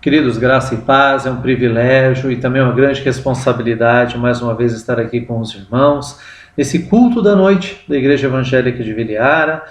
Queridos, graça e paz, é um privilégio e também uma grande responsabilidade mais uma vez estar aqui com os irmãos nesse culto da noite da Igreja Evangélica de Viliara.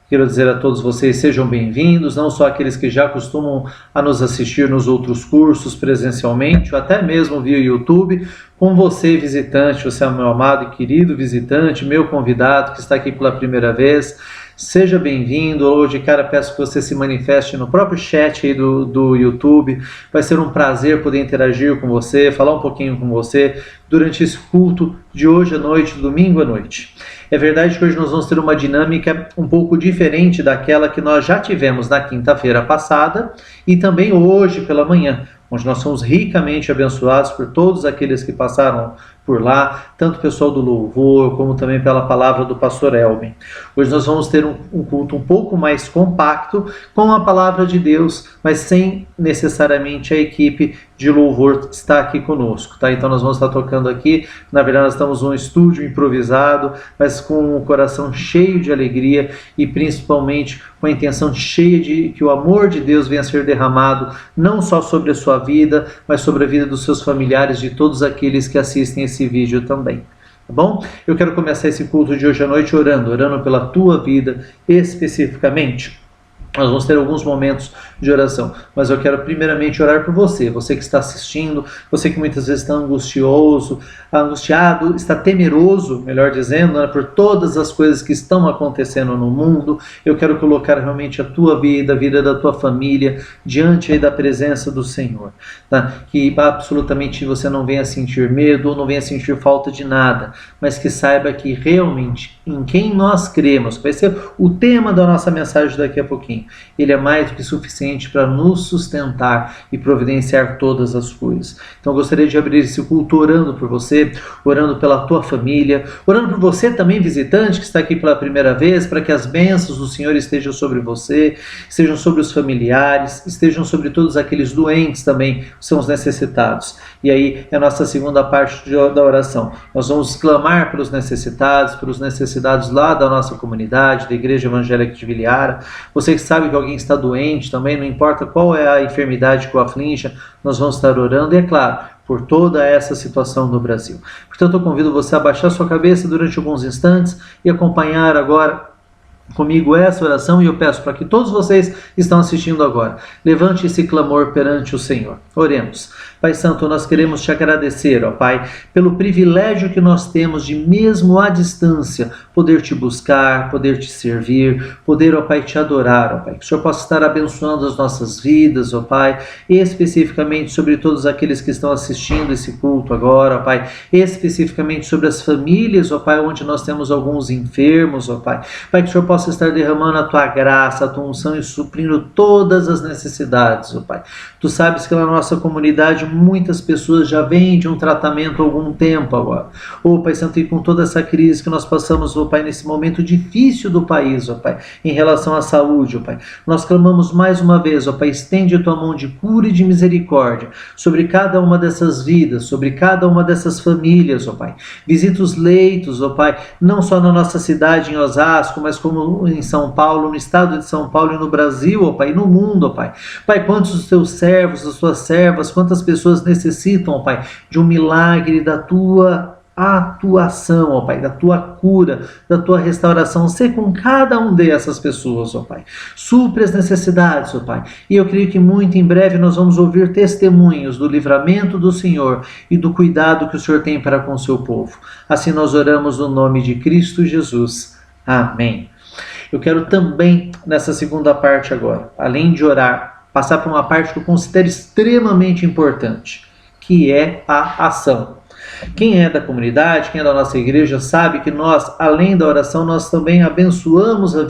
Quero dizer a todos vocês, sejam bem-vindos, não só aqueles que já costumam a nos assistir nos outros cursos presencialmente, ou até mesmo via YouTube, com você, visitante, você é meu amado e querido visitante, meu convidado que está aqui pela primeira vez. Seja bem-vindo. Hoje, cara, peço que você se manifeste no próprio chat aí do YouTube. Vai ser um prazer poder interagir com você, falar um pouquinho com você durante esse culto de hoje à noite, domingo à noite. É verdade que hoje nós vamos ter uma dinâmica um pouco diferente daquela que nós já tivemos na quinta-feira passada e também hoje pela manhã, onde nós somos ricamente abençoados por todos aqueles que passaram por lá, tanto o pessoal do louvor, como também pela palavra do pastor Elben. Hoje nós vamos ter um culto um pouco mais compacto, com a palavra de Deus, mas sem necessariamente a equipe de louvor estar aqui conosco, tá? Então nós vamos estar tocando aqui, na verdade nós estamos num estúdio improvisado, mas com o coração cheio de alegria e principalmente com a intenção cheia de que o amor de Deus venha a ser derramado, não só sobre a sua vida, mas sobre a vida dos seus familiares, de todos aqueles que assistem esse vídeo também. Tá bom? Eu quero começar esse culto de hoje à noite orando pela tua vida especificamente. Nós vamos ter alguns momentos de oração, mas eu quero primeiramente orar por você, você que está assistindo, você que muitas vezes está angustiado, está temeroso, melhor dizendo, né, por todas as coisas que estão acontecendo no mundo. Eu quero colocar realmente a tua vida, a vida da tua família, diante aí da presença do Senhor, tá? Que absolutamente você não venha sentir medo ou não venha sentir falta de nada, mas que saiba que realmente em quem nós cremos, vai ser o tema da nossa mensagem daqui a pouquinho. Ele é mais do que suficiente para nos sustentar e providenciar todas as coisas. Então eu gostaria de abrir esse culto orando por você, orando pela tua família, orando por você também, visitante, que está aqui pela primeira vez, para que as bênçãos do Senhor estejam sobre você, estejam sobre os familiares, estejam sobre todos aqueles doentes também, que são os necessitados. E aí é a nossa segunda parte da oração. Nós vamos clamar pelos necessitados lá da nossa comunidade, da Igreja Evangélica de Viliara. Você que sabe que alguém está doente também, não importa qual é a enfermidade que o aflige, nós vamos estar orando, e é claro, por toda essa situação no Brasil. Portanto, eu convido você a baixar sua cabeça durante alguns instantes e acompanhar agora comigo essa oração, e eu peço para que todos vocês que estão assistindo agora, levante esse clamor perante o Senhor. Oremos. Pai Santo, nós queremos te agradecer, ó Pai, pelo privilégio que nós temos de, mesmo à distância, poder te buscar, poder te servir, poder, ó Pai, te adorar, ó Pai. Que o Senhor possa estar abençoando as nossas vidas, ó Pai, especificamente sobre todos aqueles que estão assistindo esse culto agora, ó Pai, especificamente sobre as famílias, ó Pai, onde nós temos alguns enfermos, ó Pai. Pai, que o Senhor possa estar derramando a tua graça, a tua unção e suprindo todas as necessidades, ó Pai. Tu sabes que na nossa comunidade muitas pessoas já vêm de um tratamento há algum tempo agora. Ó Pai Santo, e com toda essa crise que nós passamos, ó Pai, nesse momento difícil do país, ó Pai, em relação à saúde, ó Pai, nós clamamos mais uma vez, ó Pai, estende a tua mão de cura e de misericórdia sobre cada uma dessas vidas, sobre cada uma dessas famílias, ó Pai. Visita os leitos, ó Pai, não só na nossa cidade, em Osasco, mas como em São Paulo, no estado de São Paulo e no Brasil, ó Pai, e no mundo, ó Pai. Pai, quantos dos teus servos, das tuas servas, quantas pessoas necessitam, ó Pai, de um milagre da tua atuação, ó Pai, da tua cura, da tua restauração. Sê com cada um dessas pessoas, ó Pai. Supre as necessidades, ó Pai. E eu creio que muito em breve nós vamos ouvir testemunhos do livramento do Senhor e do cuidado que o Senhor tem para com o seu povo. Assim nós oramos no nome de Cristo Jesus. Amém. Eu quero também, nessa segunda parte agora, além de orar, passar por uma parte que eu considero extremamente importante, que é a ação. Quem é da comunidade, quem é da nossa igreja, sabe que nós, além da oração, nós também abençoamos a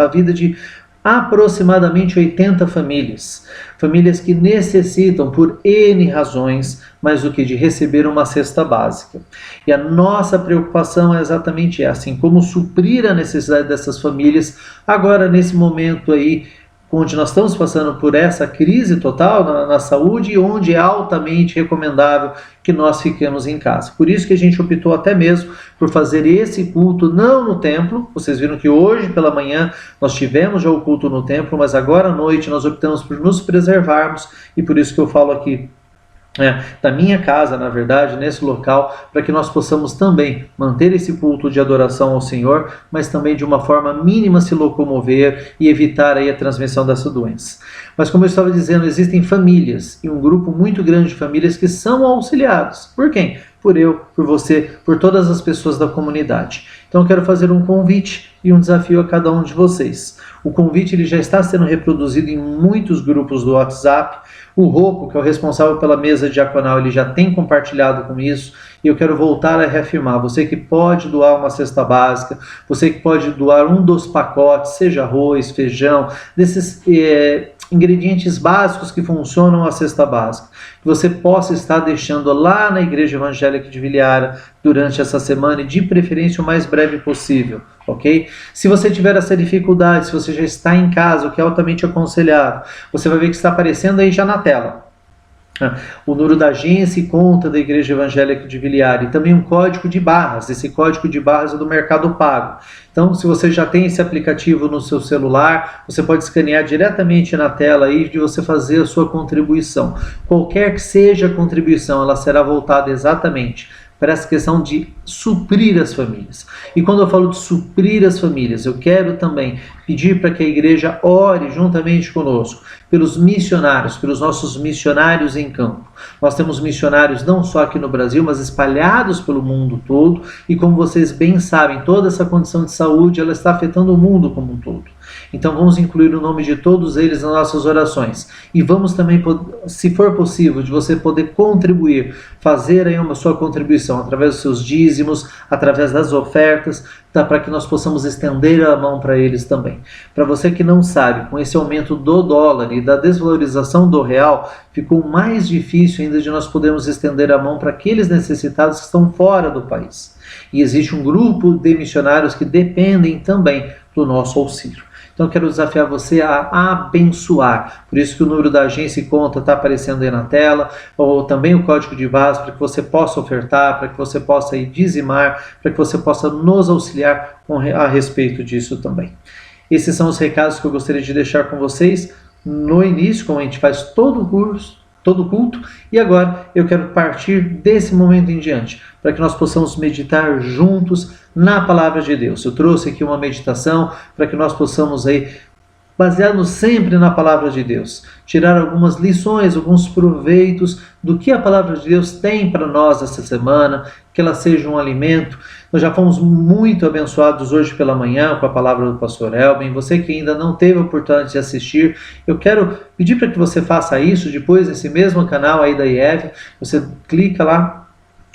vida de aproximadamente 80 famílias. Famílias que necessitam, por N razões, mais do que de receber uma cesta básica. E a nossa preocupação é exatamente essa, assim como suprir a necessidade dessas famílias, agora nesse momento aí, onde nós estamos passando por essa crise total na saúde e onde é altamente recomendável que nós fiquemos em casa. Por isso que a gente optou até mesmo por fazer esse culto não no templo. Vocês viram que hoje pela manhã nós tivemos já o culto no templo, mas agora à noite nós optamos por nos preservarmos, e por isso que eu falo aqui da minha casa, na verdade, nesse local, para que nós possamos também manter esse culto de adoração ao Senhor, mas também de uma forma mínima se locomover e evitar aí a transmissão dessa doença. Mas como eu estava dizendo, existem famílias, e um grupo muito grande de famílias que são auxiliados. Por quem? Por eu, por você, por todas as pessoas da comunidade. Então eu quero fazer um convite e um desafio a cada um de vocês. O convite ele já está sendo reproduzido em muitos grupos do WhatsApp. O Rocco, que é o responsável pela mesa diaconal, ele já tem compartilhado com isso. E eu quero voltar a reafirmar, você que pode doar uma cesta básica, você que pode doar um dos pacotes, seja arroz, feijão, desses ingredientes básicos que funcionam a cesta básica, que você possa estar deixando lá na Igreja Evangélica de Viliara durante essa semana e de preferência o mais breve possível, ok? Se você tiver essa dificuldade, se você já está em casa, o que é altamente aconselhável, você vai ver que está aparecendo aí já na tela o número da agência e conta da Igreja Evangélica de Viliara, e também um código de barras. Esse código de barras é do Mercado Pago. Então, se você já tem esse aplicativo no seu celular, você pode escanear diretamente na tela aí de você fazer a sua contribuição. Qualquer que seja a contribuição, ela será voltada exatamente para essa questão de suprir as famílias. E quando eu falo de suprir as famílias, eu quero também pedir para que a igreja ore juntamente conosco pelos missionários, pelos nossos missionários em campo. Nós temos missionários não só aqui no Brasil, mas espalhados pelo mundo todo, e como vocês bem sabem, toda essa condição de saúde, ela está afetando o mundo como um todo. Então vamos incluir o nome de todos eles nas nossas orações. E vamos também, se for possível, de você poder contribuir, fazer aí uma sua contribuição através dos seus dízimos, através das ofertas, para que nós possamos estender a mão para eles também. Para você que não sabe, com esse aumento do dólar e da desvalorização do real, ficou mais difícil ainda de nós podermos estender a mão para aqueles necessitados que estão fora do país. E existe um grupo de missionários que dependem também do nosso auxílio. Então eu quero desafiar você a abençoar. Por isso que o número da agência e conta está aparecendo aí na tela, ou também o código de base para que você possa ofertar, para que você possa ir dizimar, para que você possa nos auxiliar a respeito disso também. Esses são os recados que eu gostaria de deixar com vocês no início, como a gente faz todo o curso, todo o culto, e agora eu quero partir desse momento em diante, para que nós possamos meditar juntos na palavra de Deus. Eu trouxe aqui uma meditação para que nós possamos aí, baseado sempre na palavra de Deus, tirar algumas lições, alguns proveitos do que a palavra de Deus tem para nós essa semana, que ela seja um alimento. Nós já fomos muito abençoados hoje pela manhã com a palavra do pastor Elben. Você que ainda não teve a oportunidade de assistir, eu quero pedir para que você faça isso depois nesse mesmo canal aí da IEV. Você clica lá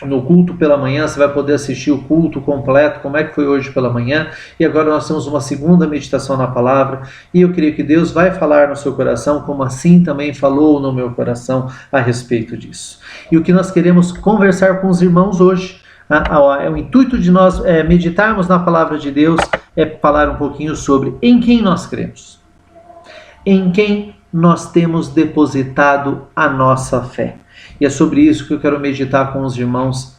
no culto pela manhã, você vai poder assistir o culto completo, como é que foi hoje pela manhã, e agora nós temos uma segunda meditação na palavra, e eu creio que Deus vai falar no seu coração, como assim também falou no meu coração a respeito disso. E o que nós queremos conversar com os irmãos hoje, o intuito de nós meditarmos na palavra de Deus, é falar um pouquinho sobre em quem nós cremos, em quem nós temos depositado a nossa fé. E é sobre isso que eu quero meditar com os irmãos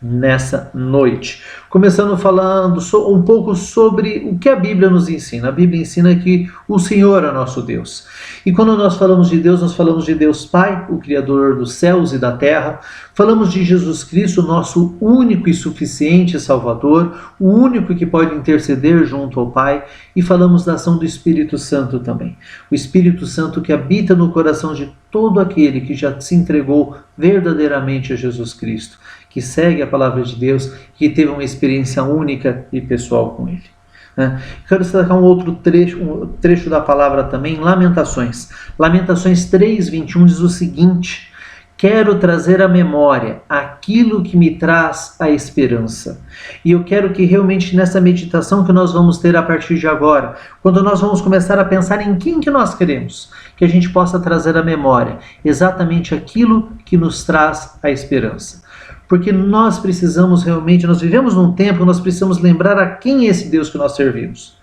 nessa noite. Começando falando um pouco sobre o que a Bíblia nos ensina. A Bíblia ensina que o Senhor é nosso Deus. E quando nós falamos de Deus, nós falamos de Deus Pai, o Criador dos céus e da terra. Falamos de Jesus Cristo, nosso único e suficiente Salvador, o único que pode interceder junto ao Pai. E falamos da ação do Espírito Santo também. O Espírito Santo que habita no coração de todo aquele que já se entregou verdadeiramente a Jesus Cristo, que segue a palavra de Deus, que teve uma experiência única e pessoal com Ele. Quero destacar um outro trecho da palavra também, Lamentações. Lamentações 3:21 diz o seguinte: quero trazer à memória aquilo que me traz a esperança. E eu quero que realmente nessa meditação que nós vamos ter a partir de agora, quando nós vamos começar a pensar em quem que nós queremos, que a gente possa trazer à memória exatamente aquilo que nos traz a esperança. Porque nós precisamos realmente, nós vivemos num tempo que nós precisamos lembrar a quem é esse Deus que nós servimos.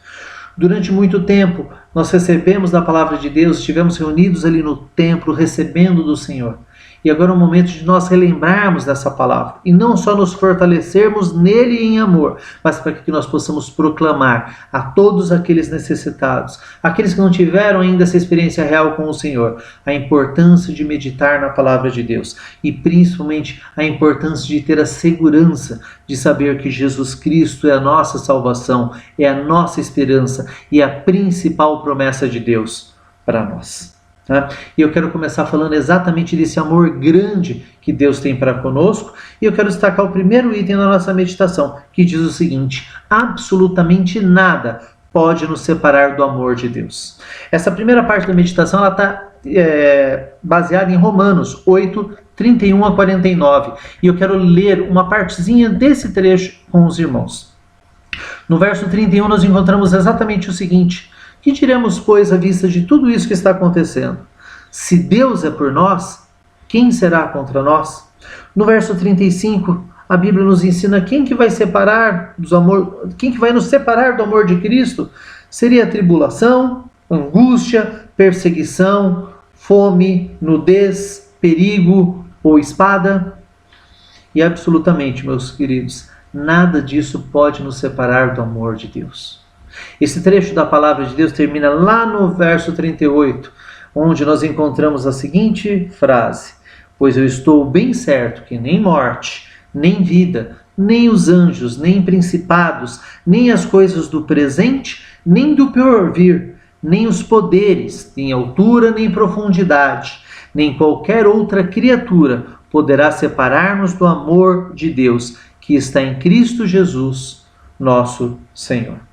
Durante muito tempo, nós recebemos da palavra de Deus, estivemos reunidos ali no templo, recebendo do Senhor. E agora é o momento de nós relembrarmos dessa palavra. E não só nos fortalecermos nele em amor, mas para que nós possamos proclamar a todos aqueles necessitados, aqueles que não tiveram ainda essa experiência real com o Senhor, a importância de meditar na palavra de Deus. E principalmente a importância de ter a segurança de saber que Jesus Cristo é a nossa salvação, é a nossa esperança e a principal promessa de Deus para nós. E eu quero começar falando exatamente desse amor grande que Deus tem para conosco, e eu quero destacar o primeiro item da nossa meditação, que diz o seguinte: absolutamente nada pode nos separar do amor de Deus. Essa primeira parte da meditação está baseada em Romanos 8, 31 a 49, e eu quero ler uma partezinha desse trecho com os irmãos. No verso 31 nós encontramos exatamente o seguinte: que diremos, pois, à vista de tudo isso que está acontecendo? Se Deus é por nós, quem será contra nós? No verso 35, a Bíblia nos ensina quem que vai nos separar do amor de Cristo? Seria a tribulação, angústia, perseguição, fome, nudez, perigo ou espada? E absolutamente, meus queridos, nada disso pode nos separar do amor de Deus. Esse trecho da palavra de Deus termina lá no verso 38, onde nós encontramos a seguinte frase: pois eu estou bem certo que nem morte, nem vida, nem os anjos, nem principados, nem as coisas do presente, nem do porvir, nem os poderes, nem altura, nem profundidade, nem qualquer outra criatura poderá separar-nos do amor de Deus, que está em Cristo Jesus, nosso Senhor.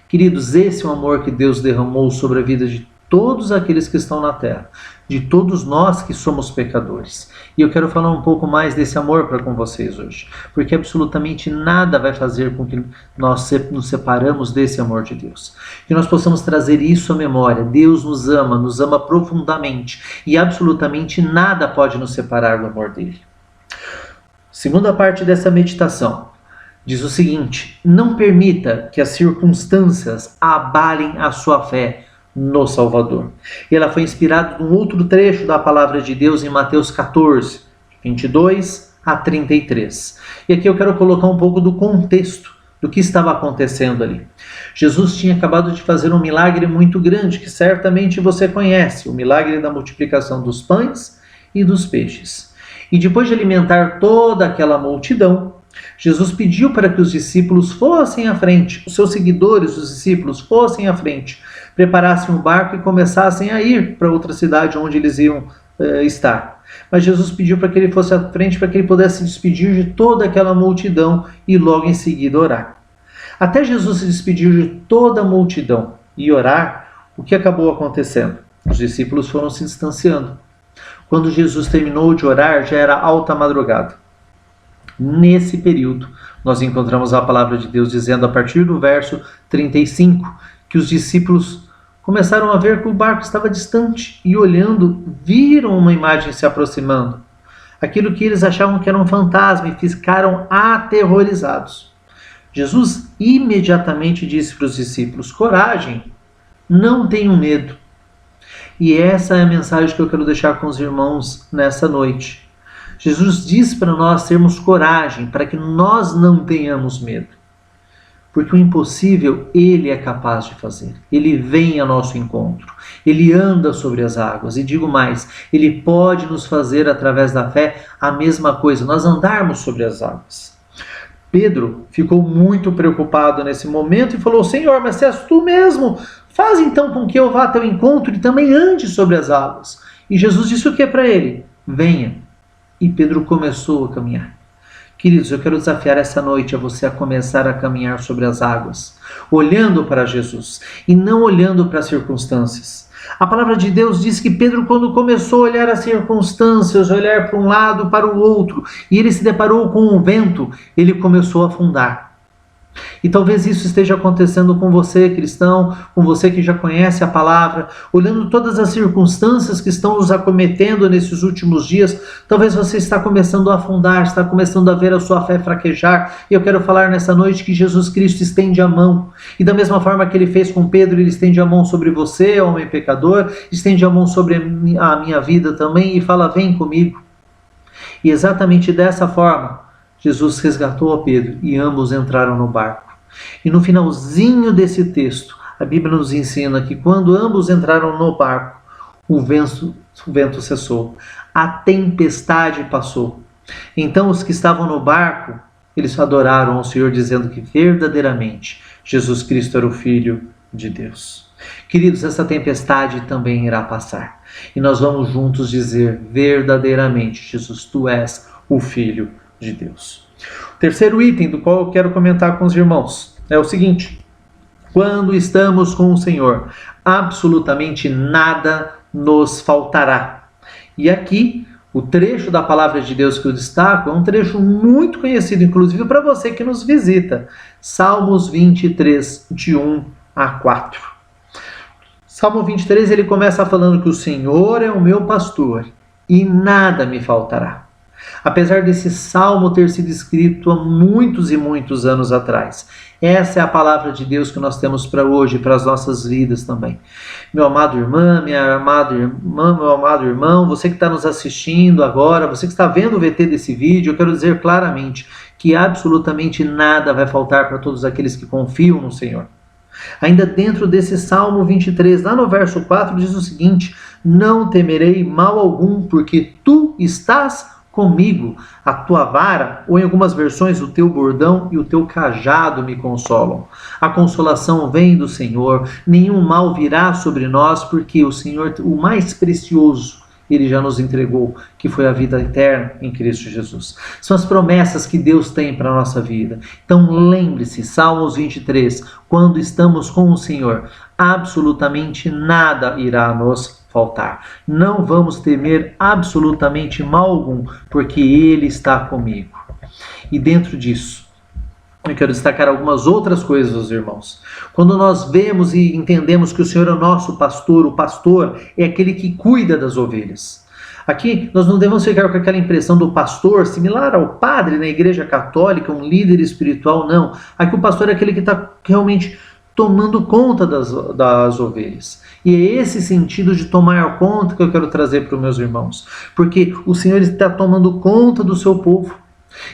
Queridos, esse é o amor que Deus derramou sobre a vida de todos aqueles que estão na terra, de todos nós que somos pecadores. E eu quero falar um pouco mais desse amor para com vocês hoje, porque absolutamente nada vai fazer com que nós nos separamos desse amor de Deus. Que nós possamos trazer isso à memória. Deus nos ama profundamente, e absolutamente nada pode nos separar do amor dele. Segunda parte dessa meditação diz o seguinte: não permita que as circunstâncias abalem a sua fé no Salvador. E ela foi inspirada num outro trecho da palavra de Deus em Mateus 14, 22 a 33. E aqui eu quero colocar um pouco do contexto do que estava acontecendo ali. Jesus tinha acabado de fazer um milagre muito grande, que certamente você conhece, o milagre da multiplicação dos pães e dos peixes. E depois de alimentar toda aquela multidão, Jesus pediu para que os discípulos fossem à frente, os seus seguidores, os discípulos, fossem à frente, preparassem um barco e começassem a ir para outra cidade onde eles iam estar. Mas Jesus pediu para que ele fosse à frente, para que ele pudesse se despedir de toda aquela multidão e logo em seguida orar. Até Jesus se despedir de toda a multidão e orar, o que acabou acontecendo? Os discípulos foram se distanciando. Quando Jesus terminou de orar, já era alta madrugada. Nesse período, nós encontramos a palavra de Deus dizendo, a partir do verso 35, que os discípulos começaram a ver que o barco estava distante e, olhando, viram uma imagem se aproximando. Aquilo que eles achavam que era um fantasma, e ficaram aterrorizados. Jesus imediatamente disse para os discípulos: coragem, não tenham medo. E essa é a mensagem que eu quero deixar com os irmãos nessa noite. Jesus diz para nós termos coragem, para que nós não tenhamos medo. Porque o impossível Ele é capaz de fazer. Ele vem ao nosso encontro. Ele anda sobre as águas. E digo mais, Ele pode nos fazer, através da fé, a mesma coisa, nós andarmos sobre as águas. Pedro ficou muito preocupado nesse momento e falou: Senhor, mas se és tu mesmo, faz então com que eu vá ao teu encontro e também ande sobre as águas. E Jesus disse o que para ele? Venha. E Pedro começou a caminhar. Queridos, eu quero desafiar essa noite a você a começar a caminhar sobre as águas, olhando para Jesus e não olhando para as circunstâncias. A palavra de Deus diz que Pedro, quando começou a olhar as circunstâncias, olhar para um lado, para o outro, e ele se deparou com o vento, ele começou a afundar. E talvez isso esteja acontecendo com você, cristão, com você que já conhece a palavra, olhando todas as circunstâncias que estão nos acometendo nesses últimos dias. Talvez você está começando a afundar, está começando a ver a sua fé fraquejar. E eu quero falar nessa noite que Jesus Cristo estende a mão. E da mesma forma que ele fez com Pedro, ele estende a mão sobre você, homem pecador, estende a mão sobre a minha vida também e fala: vem comigo. E exatamente dessa forma, Jesus resgatou a Pedro e ambos entraram no barco. E no finalzinho desse texto, a Bíblia nos ensina que quando ambos entraram no barco, o vento cessou, a tempestade passou. Então os que estavam no barco, eles adoraram ao Senhor, dizendo que verdadeiramente Jesus Cristo era o Filho de Deus. Queridos, essa tempestade também irá passar. E nós vamos juntos dizer: verdadeiramente, Jesus, tu és o Filho de Deus. O terceiro item do qual eu quero comentar com os irmãos é o seguinte: quando estamos com o Senhor, absolutamente nada nos faltará. E aqui, o trecho da palavra de Deus que eu destaco é um trecho muito conhecido, inclusive para você que nos visita. Salmos 23, de 1 a 4. Salmo 23, ele começa falando que o Senhor é o meu pastor e nada me faltará. Apesar desse salmo ter sido escrito há muitos e muitos anos atrás, essa é a palavra de Deus que nós temos para hoje, para as nossas vidas também. Meu amado irmã, minha amada irmã, meu amado irmão, você que está nos assistindo agora, você que está vendo o VT desse vídeo, eu quero dizer claramente que absolutamente nada vai faltar para todos aqueles que confiam no Senhor. Ainda dentro desse Salmo 23, lá no verso 4, diz o seguinte: não temerei mal algum, porque tu estás comigo, a tua vara, ou em algumas versões, o teu bordão e o teu cajado me consolam. A consolação vem do Senhor, nenhum mal virá sobre nós, porque o Senhor, o mais precioso, ele já nos entregou, que foi a vida eterna em Cristo Jesus. São as promessas que Deus tem para a nossa vida. Então lembre-se, Salmos 23, quando estamos com o Senhor, absolutamente nada irá nos faltar. Não vamos temer absolutamente mal algum, porque Ele está comigo. E dentro disso, eu quero destacar algumas outras coisas, irmãos. Quando nós vemos e entendemos que o Senhor é o nosso pastor, o pastor é aquele que cuida das ovelhas. Aqui nós não devemos ficar com aquela impressão do pastor similar ao padre na igreja católica, um líder espiritual, não. Aqui o pastor é aquele que está realmente tomando conta das ovelhas. E é esse sentido de tomar conta que eu quero trazer para os meus irmãos. Porque o Senhor está tomando conta do seu povo.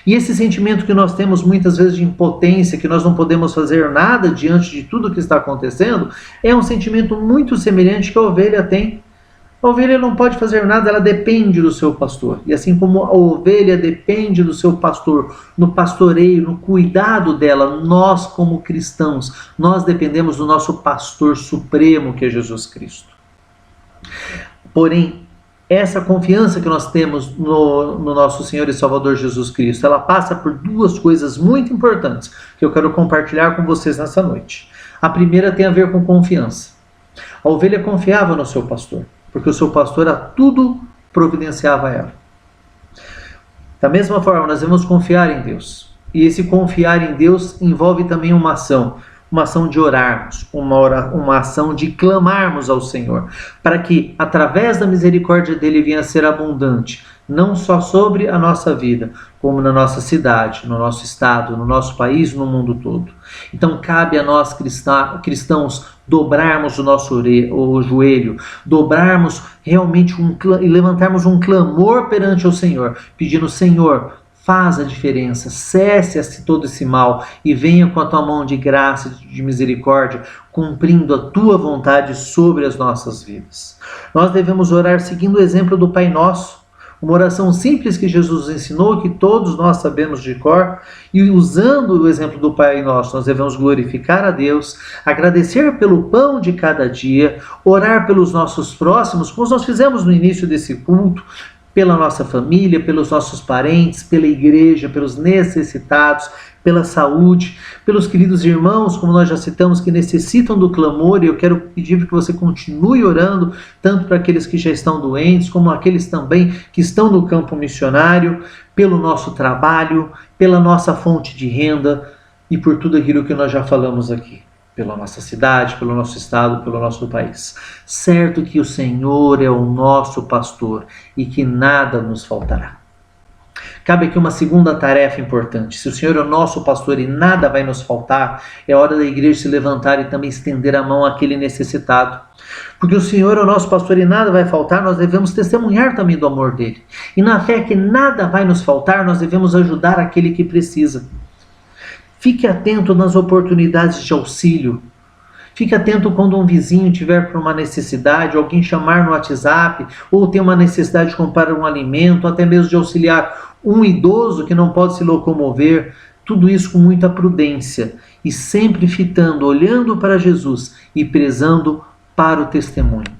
E esse sentimento que nós temos muitas vezes de impotência, que nós não podemos fazer nada diante de tudo que está acontecendo, é um sentimento muito semelhante que a ovelha tem. A ovelha não pode fazer nada, ela depende do seu pastor. E assim como a ovelha depende do seu pastor, no pastoreio, no cuidado dela, nós como cristãos, nós dependemos do nosso pastor supremo, que é Jesus Cristo. Porém, essa confiança que nós temos no nosso Senhor e Salvador Jesus Cristo, ela passa por duas coisas muito importantes que eu quero compartilhar com vocês nessa noite. A primeira tem a ver com confiança. A ovelha confiava no seu pastor, porque o seu pastor a tudo providenciava a ela. Da mesma forma, nós devemos confiar em Deus. E esse confiar em Deus envolve também uma ação de orarmos, uma ação de clamarmos ao Senhor, para que, através da misericórdia dele, venha a ser abundante, não só sobre a nossa vida, como na nossa cidade, no nosso estado, no nosso país, no mundo todo. Então, cabe a nós cristãos dobrarmos o nosso joelho, dobrarmos realmente e levantarmos um clamor perante o Senhor, pedindo: Senhor, faz a diferença, cesse todo esse mal e venha com a tua mão de graça e de misericórdia, cumprindo a tua vontade sobre as nossas vidas. Nós devemos orar seguindo o exemplo do Pai Nosso, uma oração simples que Jesus ensinou, que todos nós sabemos de cor, e usando o exemplo do Pai Nosso, nós devemos glorificar a Deus, agradecer pelo pão de cada dia, orar pelos nossos próximos, como nós fizemos no início desse culto, pela nossa família, pelos nossos parentes, pela igreja, pelos necessitados, pela saúde, pelos queridos irmãos, como nós já citamos, que necessitam do clamor, e eu quero pedir que você continue orando, tanto para aqueles que já estão doentes, como aqueles também que estão no campo missionário, pelo nosso trabalho, pela nossa fonte de renda. e por tudo aquilo que nós já falamos aqui, pela nossa cidade, pelo nosso estado, pelo nosso país. Certo que o Senhor é o nosso pastor e que nada nos faltará. Cabe aqui uma segunda tarefa importante. Se o Senhor é o nosso pastor e nada vai nos faltar, é hora da igreja se levantar e também estender a mão àquele necessitado. Porque o Senhor é o nosso pastor e nada vai faltar, nós devemos testemunhar também do amor dele. E na fé que nada vai nos faltar, nós devemos ajudar aquele que precisa. Fique atento nas oportunidades de auxílio. Fique atento quando um vizinho tiver por uma necessidade, alguém chamar no WhatsApp, ou tem uma necessidade de comprar um alimento, ou até mesmo de auxiliar um idoso que não pode se locomover. Tudo isso com muita prudência e sempre fitando, olhando para Jesus e prezando para o testemunho.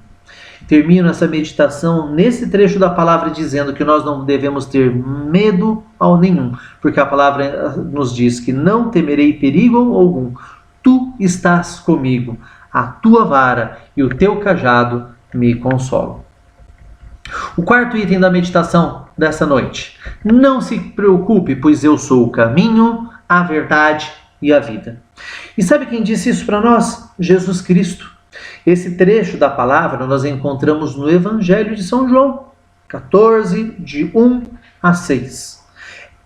Termino essa meditação nesse trecho da palavra dizendo que nós não devemos ter medo ao nenhum, porque a palavra nos diz que não temerei perigo algum. Tu estás comigo, a tua vara e o teu cajado me consolam. O quarto item da meditação dessa noite. Não se preocupe, pois eu sou o caminho, a verdade e a vida. E sabe quem disse isso para nós? Jesus Cristo. Esse trecho da palavra nós encontramos no Evangelho de São João, 14, de 1 a 6.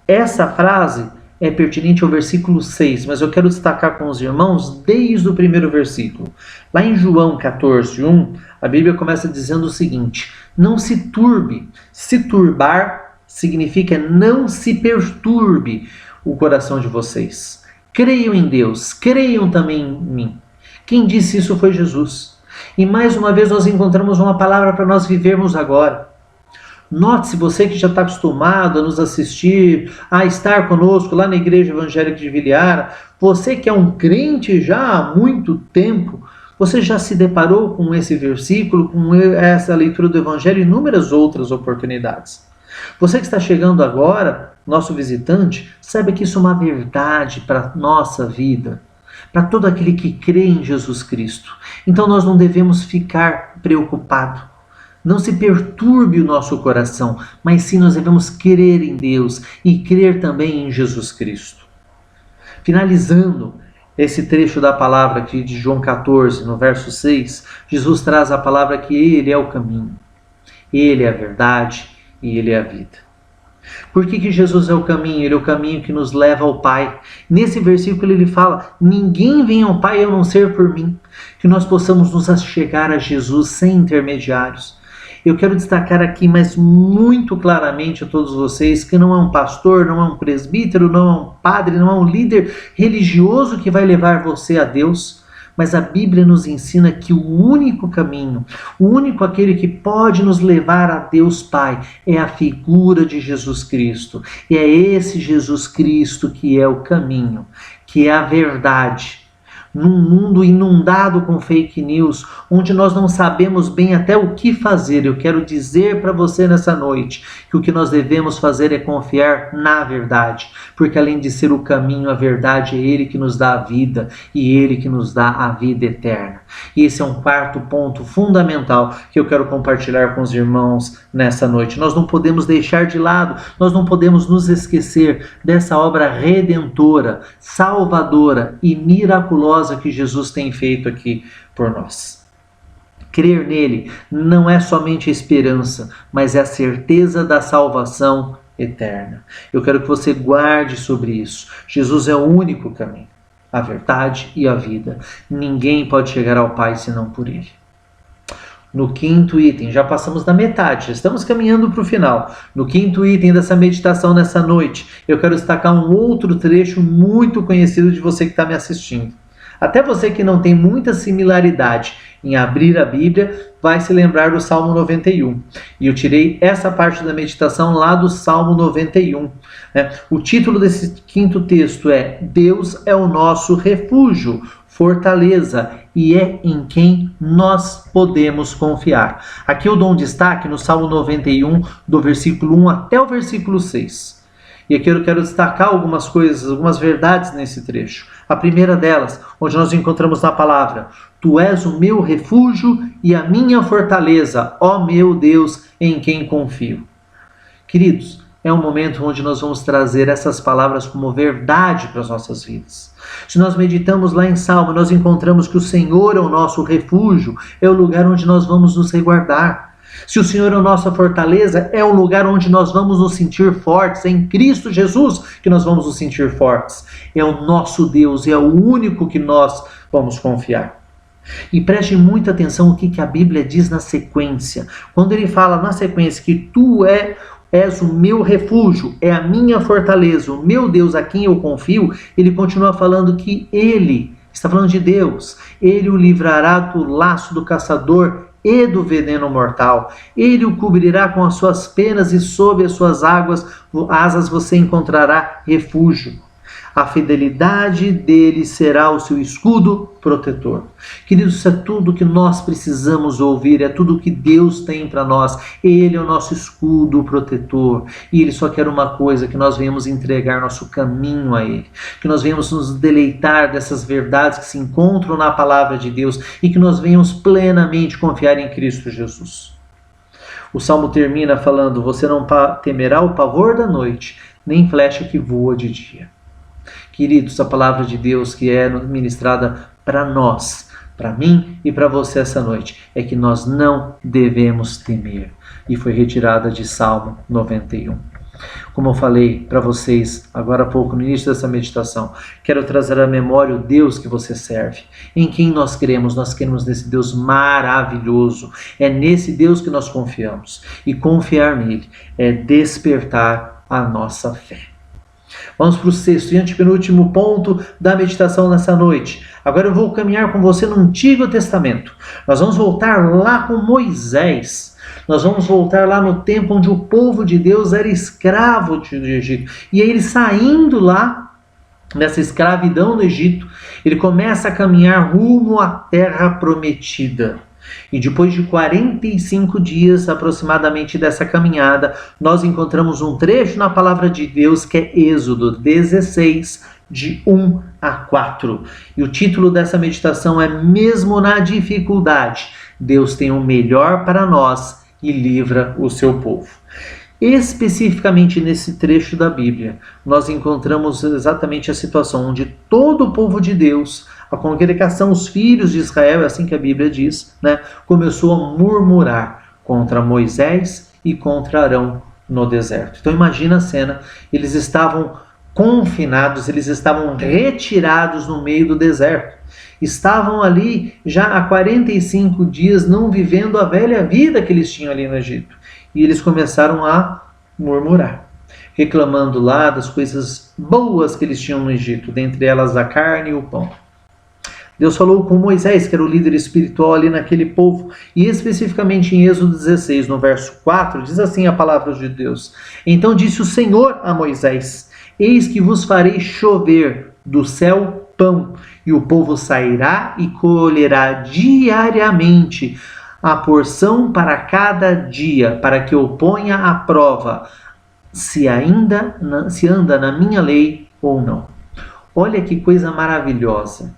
Essa frase é pertinente ao versículo 6, mas eu quero destacar com os irmãos desde o primeiro versículo. Lá em João 14, 1, a Bíblia começa dizendo o seguinte: não se turbe. Se turbar significa não se perturbe o coração de vocês. Creiam em Deus, creiam também em mim. Quem disse isso foi Jesus. E mais uma vez nós encontramos uma palavra para nós vivermos agora. Note-se, você que já está acostumado a nos assistir, a estar conosco lá na Igreja Evangélica de Viliara, você que é um crente já há muito tempo, você já se deparou com esse versículo, com essa leitura do Evangelho e inúmeras outras oportunidades. Você que está chegando agora, nosso visitante, sabe que isso é uma verdade para a nossa vida, para todo aquele que crê em Jesus Cristo. Então nós não devemos ficar preocupados. Não se perturbe o nosso coração, mas sim nós devemos crer em Deus e crer também em Jesus Cristo. Finalizando esse trecho da palavra aqui de João 14, no verso 6, Jesus traz a palavra que Ele é o caminho, Ele é a verdade e Ele é a vida. Por que Jesus é o caminho? Ele é o caminho que nos leva ao Pai. Nesse versículo ele fala: ninguém vem ao Pai a não ser por mim. Que nós possamos nos achegar a Jesus sem intermediários. Eu quero destacar aqui, mas muito claramente a todos vocês, que não é um pastor, não é um presbítero, não é um padre, não é um líder religioso que vai levar você a Deus, mas a Bíblia nos ensina que o único caminho, o único aquele que pode nos levar a Deus Pai é a figura de Jesus Cristo. E é esse Jesus Cristo que é o caminho, que é a verdade. Num mundo inundado com fake news, onde nós não sabemos bem até o que fazer, eu quero dizer para você nessa noite que o que nós devemos fazer é confiar na verdade, porque além de ser o caminho, a verdade é Ele que nos dá a vida e Ele que nos dá a vida eterna. E esse é um quarto ponto fundamental que eu quero compartilhar com os irmãos nessa noite. Nós não podemos deixar de lado, nós não podemos nos esquecer dessa obra redentora, salvadora e miraculosa que Jesus tem feito aqui por nós. Crer nele não é somente a esperança, mas é a certeza da salvação eterna. Eu quero que você guarde sobre isso. Jesus é o único caminho, a verdade e a vida. Ninguém pode chegar ao Pai senão por ele. No quinto item, já passamos da metade, já estamos caminhando para o final. No quinto item dessa meditação nessa noite, eu quero destacar um outro trecho muito conhecido de você que está me assistindo. Até você que não tem muita similaridade em abrir a Bíblia, vai se lembrar do Salmo 91. E eu tirei essa parte da meditação lá do Salmo 91. O título desse quinto texto é: Deus é o nosso refúgio, fortaleza, e é em quem nós podemos confiar. Aqui eu dou um destaque no Salmo 91, do versículo 1 até o versículo 6. E aqui eu quero destacar algumas coisas, algumas verdades nesse trecho. A primeira delas, onde nós encontramos na palavra: Tu és o meu refúgio e a minha fortaleza, ó meu Deus, em quem confio. Queridos, é um momento onde nós vamos trazer essas palavras como verdade para as nossas vidas. Se nós meditamos lá em Salmo, nós encontramos que o Senhor é o nosso refúgio, é o lugar onde nós vamos nos resguardar. Se o Senhor é a nossa fortaleza, é o lugar onde nós vamos nos sentir fortes. É em Cristo Jesus que nós vamos nos sentir fortes. É o nosso Deus, é o único que nós vamos confiar. E preste muita atenção o que a Bíblia diz na sequência. Quando ele fala na sequência que tu és o meu refúgio, é a minha fortaleza, o meu Deus a quem eu confio, ele continua falando que ele, está falando de Deus, ele o livrará do laço do caçador e do veneno mortal. Ele o cobrirá com as suas penas e sob as suas asas você encontrará refúgio. A fidelidade dele será o seu escudo protetor. Queridos, isso é tudo que nós precisamos ouvir, é tudo que Deus tem para nós. Ele é o nosso escudo protetor. E Ele só quer uma coisa, que nós venhamos entregar nosso caminho a Ele. Que nós venhamos nos deleitar dessas verdades que se encontram na palavra de Deus e que nós venhamos plenamente confiar em Cristo Jesus. O Salmo termina falando, você não temerá o pavor da noite, nem flecha que voa de dia. Queridos, a palavra de Deus que é ministrada para nós, para mim e para você essa noite, é que nós não devemos temer. E foi retirada de Salmo 91. Como eu falei para vocês agora há pouco, no início dessa meditação, quero trazer à memória o Deus que você serve. Em quem nós cremos nesse Deus maravilhoso. É nesse Deus que nós confiamos. E confiar nele é despertar a nossa fé. Vamos para o sexto e antepenúltimo ponto da meditação nessa noite. Agora eu vou caminhar com você no Antigo Testamento. Nós vamos voltar lá com Moisés. Nós vamos voltar lá no tempo onde o povo de Deus era escravo do Egito. E aí ele saindo lá, nessa escravidão no Egito, ele começa a caminhar rumo à terra prometida. E depois de 45 dias aproximadamente dessa caminhada, nós encontramos um trecho na palavra de Deus que é Êxodo 16, de 1 a 4. E o título dessa meditação é Mesmo na dificuldade, Deus tem o melhor para nós e livra o seu povo. Especificamente nesse trecho da Bíblia, nós encontramos exatamente a situação onde todo o povo de Deus, a congregação, os filhos de Israel, é assim que a Bíblia diz, começou a murmurar contra Moisés e contra Arão no deserto. Então imagina a cena, eles estavam confinados, eles estavam retirados no meio do deserto. Estavam ali já há 45 dias não vivendo a velha vida que eles tinham ali no Egito. E eles começaram a murmurar, reclamando lá das coisas boas que eles tinham no Egito, dentre elas a carne e o pão. Deus falou com Moisés, que era o líder espiritual ali naquele povo, e especificamente em Êxodo 16, no verso 4, diz assim a palavra de Deus. Então disse o Senhor a Moisés, eis que vos farei chover do céu pão, e o povo sairá e colherá diariamente a porção para cada dia, para que eu ponha à prova se anda na minha lei ou não. Olha que coisa maravilhosa.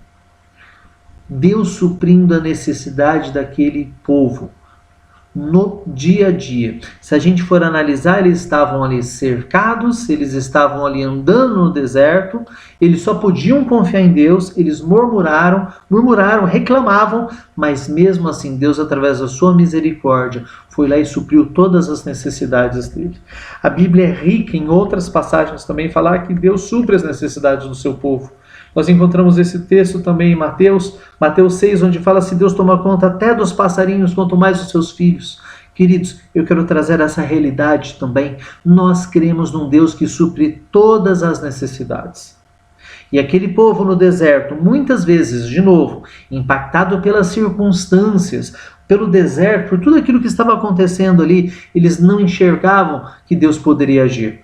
Deus suprindo a necessidade daquele povo no dia a dia. Se a gente for analisar, eles estavam ali cercados, eles estavam ali andando no deserto, eles só podiam confiar em Deus, eles murmuraram, reclamavam, mas mesmo assim Deus, através da sua misericórdia, foi lá e supriu todas as necessidades dele. A Bíblia é rica em outras passagens também falar que Deus supre as necessidades do seu povo. Nós encontramos esse texto também em Mateus 6, onde fala se Deus toma conta até dos passarinhos, quanto mais dos seus filhos. Queridos, eu quero trazer essa realidade também. Nós cremos num Deus que supre todas as necessidades. E aquele povo no deserto, muitas vezes, de novo, impactado pelas circunstâncias, pelo deserto, por tudo aquilo que estava acontecendo ali, eles não enxergavam que Deus poderia agir.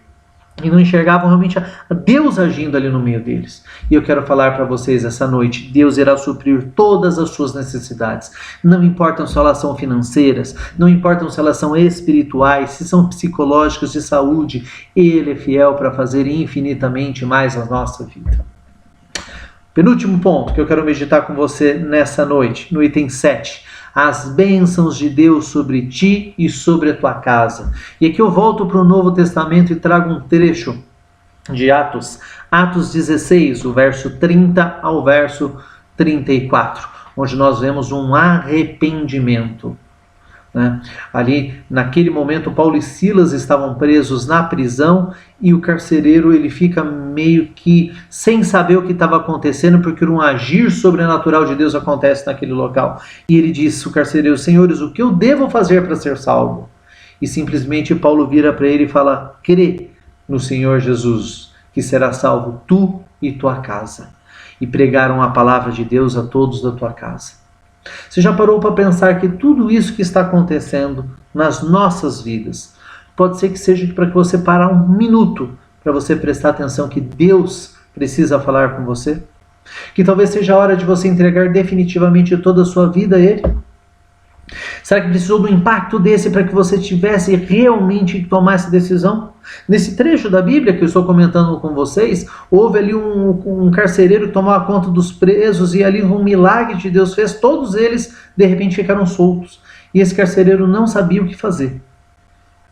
E não enxergavam realmente a Deus agindo ali no meio deles. E eu quero falar para vocês essa noite, Deus irá suprir todas as suas necessidades. Não importam se elas são financeiras, não importam se elas são espirituais, se são psicológicas, de saúde, Ele é fiel para fazer infinitamente mais a nossa vida. Penúltimo ponto que eu quero meditar com você nessa noite, no item 7. as bênçãos de Deus sobre ti e sobre a tua casa. E aqui eu volto para o Novo Testamento e trago um trecho de Atos 16, o verso 30 ao verso 34, onde nós vemos um arrependimento. Ali, naquele momento, Paulo e Silas estavam presos na prisão e o carcereiro ele fica meio que sem saber o que estava acontecendo, porque um agir sobrenatural de Deus acontece naquele local. E ele disse, o carcereiro: senhores, o que eu devo fazer para ser salvo? E simplesmente Paulo vira para ele e fala: crê no Senhor Jesus, que será salvo tu e tua casa. E pregaram a palavra de Deus a todos da tua casa. Você já parou para pensar que tudo isso que está acontecendo nas nossas vidas, pode ser que seja para que você parar um minuto, para você prestar atenção que Deus precisa falar com você? Que talvez seja a hora de você entregar definitivamente toda a sua vida a Ele? Será que precisou do impacto desse para que você tivesse realmente que tomar essa decisão? Nesse trecho da Bíblia que eu estou comentando com vocês, houve ali um carcereiro que tomava conta dos presos e ali um milagre de Deus fez, todos eles de repente ficaram soltos. E esse carcereiro não sabia o que fazer.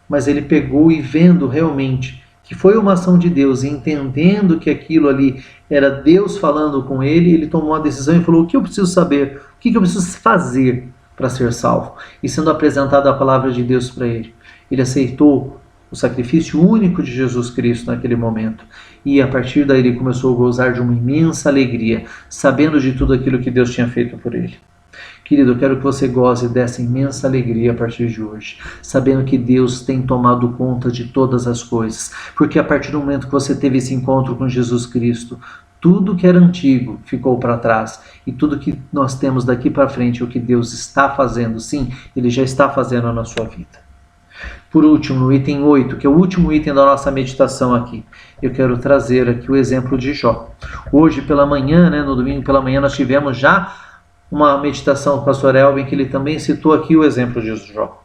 Mas ele pegou e vendo realmente que foi uma ação de Deus, e entendendo que aquilo ali era Deus falando com ele, ele tomou uma decisão e falou: o que eu preciso saber? O que eu preciso fazer para ser salvo? E sendo apresentada a palavra de Deus para ele, ele aceitou o sacrifício único de Jesus Cristo naquele momento. E a partir daí ele começou a gozar de uma imensa alegria, sabendo de tudo aquilo que Deus tinha feito por ele. Querido, eu quero que você goze dessa imensa alegria a partir de hoje, sabendo que Deus tem tomado conta de todas as coisas, porque a partir do momento que você teve esse encontro com Jesus Cristo, tudo que era antigo ficou para trás, e tudo que nós temos daqui para frente é o que Deus está fazendo. Sim, Ele já está fazendo na sua vida. Por último, no item 8, que é o último item da nossa meditação aqui, eu quero trazer aqui o exemplo de Jó. Hoje pela manhã, no domingo pela manhã, nós tivemos já uma meditação com o pastor Elvin, que ele também citou aqui o exemplo de Jó.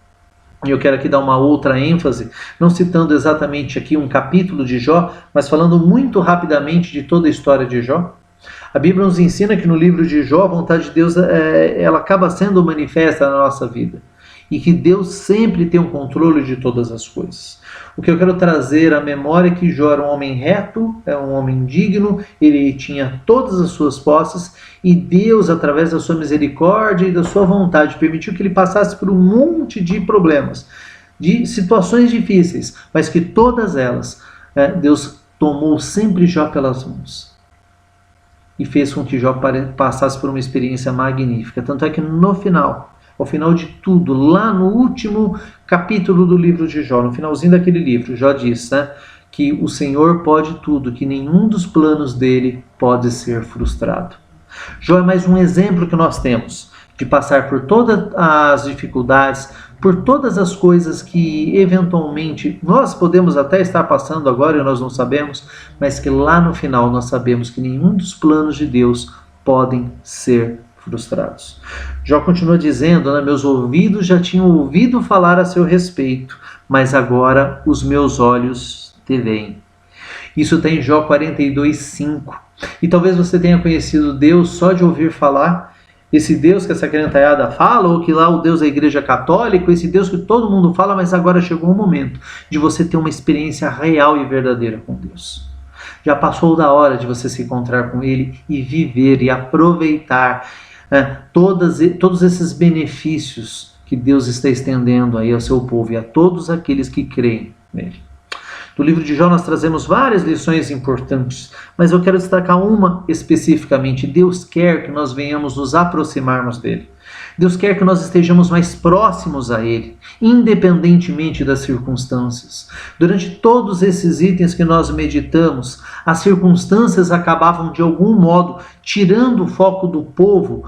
E eu quero aqui dar uma outra ênfase, não citando exatamente aqui um capítulo de Jó, mas falando muito rapidamente de toda a história de Jó. A Bíblia nos ensina que no livro de Jó, a vontade de Deus ela acaba sendo manifesta na nossa vida. E que Deus sempre tem um controle de todas as coisas. O que eu quero trazer à memória é que Jó era um homem reto, é um homem digno, ele tinha todas as suas posses, e Deus, através da sua misericórdia e da sua vontade, permitiu que ele passasse por um monte de problemas, de situações difíceis, mas que todas elas, Deus tomou sempre Jó pelas mãos e fez com que Jó passasse por uma experiência magnífica. Tanto é que no final, ao final de tudo, lá no último capítulo do livro de Jó, no finalzinho daquele livro, Jó diz que o Senhor pode tudo, que nenhum dos planos dele pode ser frustrado. Jó é mais um exemplo que nós temos de passar por todas as dificuldades, por todas as coisas que eventualmente nós podemos até estar passando agora e nós não sabemos, mas que lá no final nós sabemos que nenhum dos planos de Deus podem ser frustrados. Jó continua dizendo: meus ouvidos já tinham ouvido falar a seu respeito, mas agora os meus olhos te veem. Isso está em Jó 42:5. E talvez você tenha conhecido Deus só de ouvir falar, esse Deus que essa criançada fala, ou que lá o Deus da Igreja Católica, esse Deus que todo mundo fala, mas agora chegou o momento de você ter uma experiência real e verdadeira com Deus. Já passou da hora de você se encontrar com Ele e viver e aproveitar todos esses benefícios que Deus está estendendo aí ao seu povo e a todos aqueles que creem nele. No livro de Jó nós trazemos várias lições importantes, mas eu quero destacar uma especificamente. Deus quer que nós venhamos nos aproximarmos dele. Deus quer que nós estejamos mais próximos a ele, independentemente das circunstâncias. Durante todos esses itens que nós meditamos, as circunstâncias acabavam de algum modo tirando o foco do povo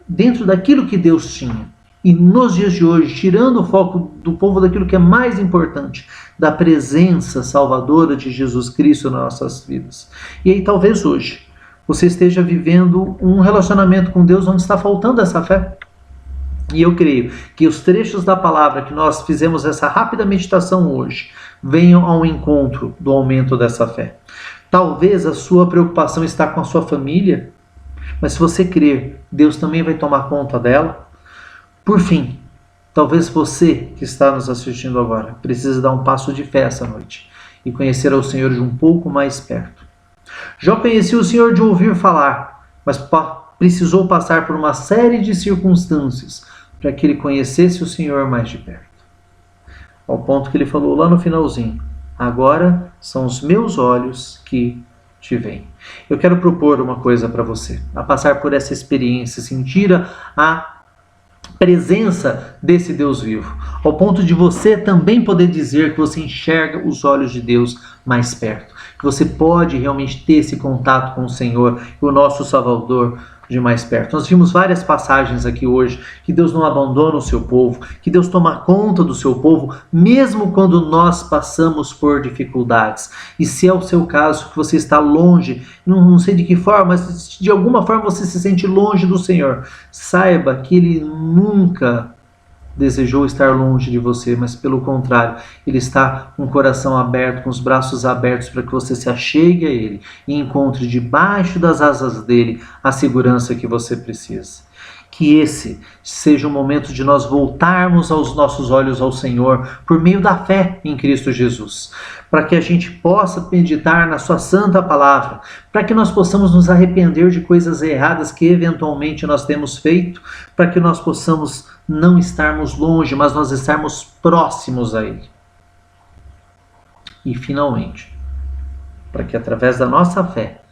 dentro daquilo que Deus tinha. E nos dias de hoje, tirando o foco do povo daquilo que é mais importante, da presença salvadora de Jesus Cristo nas nossas vidas. E aí talvez hoje você esteja vivendo um relacionamento com Deus onde está faltando essa fé. E eu creio que os trechos da palavra que nós fizemos essa rápida meditação hoje venham ao encontro do aumento dessa fé. Talvez a sua preocupação está com a sua família, mas se você crer, Deus também vai tomar conta dela. Por fim, talvez você que está nos assistindo agora precise dar um passo de fé essa noite e conhecer ao Senhor de um pouco mais perto. Jó conhecia o Senhor de ouvir falar, mas precisou passar por uma série de circunstâncias para que ele conhecesse o Senhor mais de perto. Ao ponto que ele falou lá no finalzinho: agora são os meus olhos que te veem. Eu quero propor uma coisa para você, a passar por essa experiência, sentir a presença desse Deus vivo, ao ponto de você também poder dizer que você enxerga os olhos de Deus mais perto, que você pode realmente ter esse contato com o Senhor, o nosso Salvador, de mais perto. Nós vimos várias passagens aqui hoje, que Deus não abandona o seu povo, que Deus toma conta do seu povo, mesmo quando nós passamos por dificuldades. E se é o seu caso, que você está longe, não sei de que forma, mas de alguma forma você se sente longe do Senhor, saiba que Ele nunca desejou estar longe de você, mas pelo contrário, Ele está com o coração aberto, com os braços abertos para que você se achegue a Ele e encontre debaixo das asas dEle a segurança que você precisa. Que esse seja o momento de nós voltarmos aos nossos olhos ao Senhor por meio da fé em Cristo Jesus, para que a gente possa meditar na sua santa palavra, para que nós possamos nos arrepender de coisas erradas que eventualmente nós temos feito, para que nós possamos não estarmos longe, mas nós estarmos próximos a Ele. E finalmente, para que através da nossa fé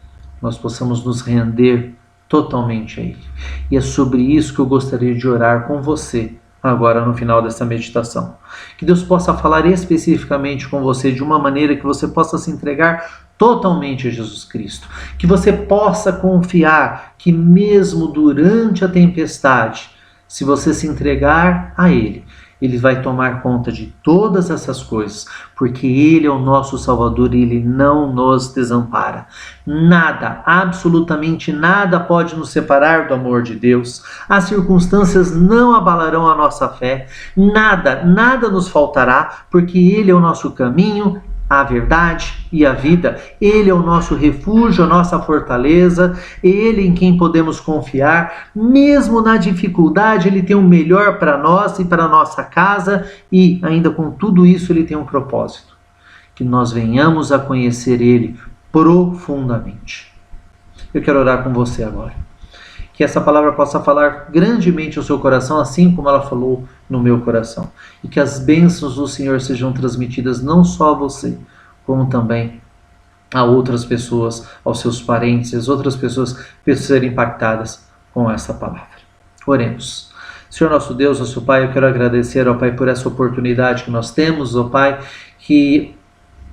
nós possamos nos render totalmente a Ele. E é sobre isso que eu gostaria de orar com você agora no final dessa meditação. Que Deus possa falar especificamente com você de uma maneira que você possa se entregar totalmente a Jesus Cristo. Que você possa confiar que mesmo durante a tempestade, se você se entregar a Ele, Ele vai tomar conta de todas essas coisas, porque Ele é o nosso Salvador e Ele não nos desampara. Nada, absolutamente nada pode nos separar do amor de Deus. As circunstâncias não abalarão a nossa fé. Nada nos faltará, porque Ele é o nosso caminho, a verdade e a vida. Ele é o nosso refúgio, a nossa fortaleza, Ele em quem podemos confiar. Mesmo na dificuldade, Ele tem o melhor para nós e para a nossa casa, e ainda com tudo isso Ele tem um propósito: que nós venhamos a conhecer Ele profundamente. Eu quero orar com você agora. Que essa palavra possa falar grandemente ao seu coração, assim como ela falou no meu coração. E que as bênçãos do Senhor sejam transmitidas não só a você, como também a outras pessoas, aos seus parentes, as outras pessoas que serem impactadas com essa palavra. Oremos. Senhor nosso Deus, nosso Pai, eu quero agradecer, ó Pai, por essa oportunidade que nós temos, ó Pai, que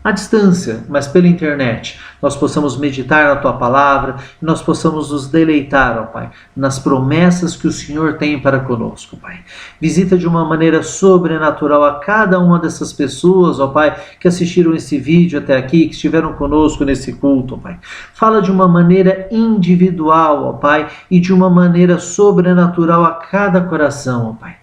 à distância, mas pela internet, nós possamos meditar na Tua Palavra e nós possamos nos deleitar, ó Pai, nas promessas que o Senhor tem para conosco, Pai. Visita de uma maneira sobrenatural a cada uma dessas pessoas, ó Pai, que assistiram esse vídeo até aqui, que estiveram conosco nesse culto, ó Pai. Fala de uma maneira individual, ó Pai, e de uma maneira sobrenatural a cada coração, ó Pai.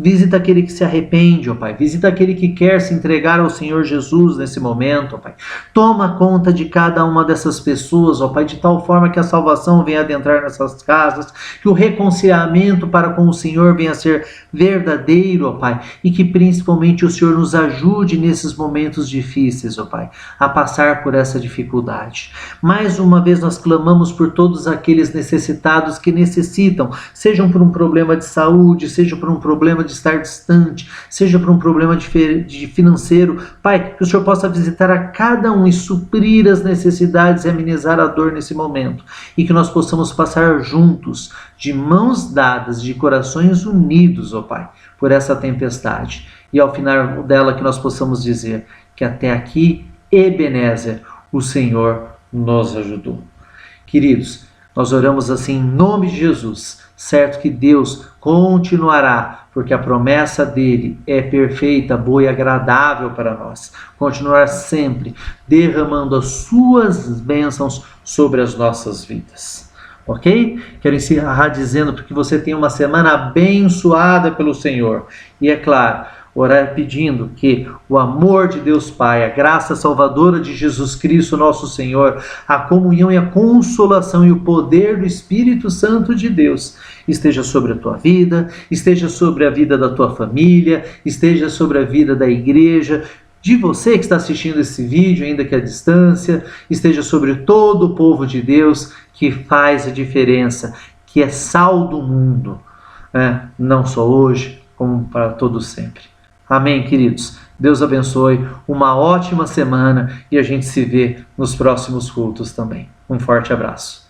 Visita aquele que se arrepende, ó Pai. Visita aquele que quer se entregar ao Senhor Jesus nesse momento, ó Pai. Toma conta de cada uma dessas pessoas, ó Pai, de tal forma que a salvação venha adentrar nessas casas, que o reconciliamento para com o Senhor venha a ser verdadeiro, ó Pai, e que principalmente o Senhor nos ajude nesses momentos difíceis, ó Pai, a passar por essa dificuldade. Mais uma vez nós clamamos por todos aqueles necessitados que necessitam, sejam por um problema de saúde, seja por um problema de estar distante, seja por um problema de financeiro. Pai, que o Senhor possa visitar a cada um e suprir as necessidades e amenizar a dor nesse momento. E que nós possamos passar juntos, de mãos dadas, de corações unidos, ó Pai, por essa tempestade. E ao final dela que nós possamos dizer que até aqui, Ebenezer, o Senhor nos ajudou. Queridos, nós oramos assim em nome de Jesus, certo que Deus continuará, porque a promessa dele é perfeita, boa e agradável para nós. Continuar sempre derramando as suas bênçãos sobre as nossas vidas. Ok? Quero encerrar dizendo que você tenha uma semana abençoada pelo Senhor. E é claro, orar pedindo que o amor de Deus Pai, a graça salvadora de Jesus Cristo, nosso Senhor, a comunhão e a consolação e o poder do Espírito Santo de Deus esteja sobre a tua vida, esteja sobre a vida da tua família, esteja sobre a vida da igreja, de você que está assistindo esse vídeo, ainda que à distância, esteja sobre todo o povo de Deus que faz a diferença, que é sal do mundo, não só hoje, como para todo sempre. Amém, queridos? Deus abençoe, uma ótima semana e a gente se vê nos próximos cultos também. Um forte abraço.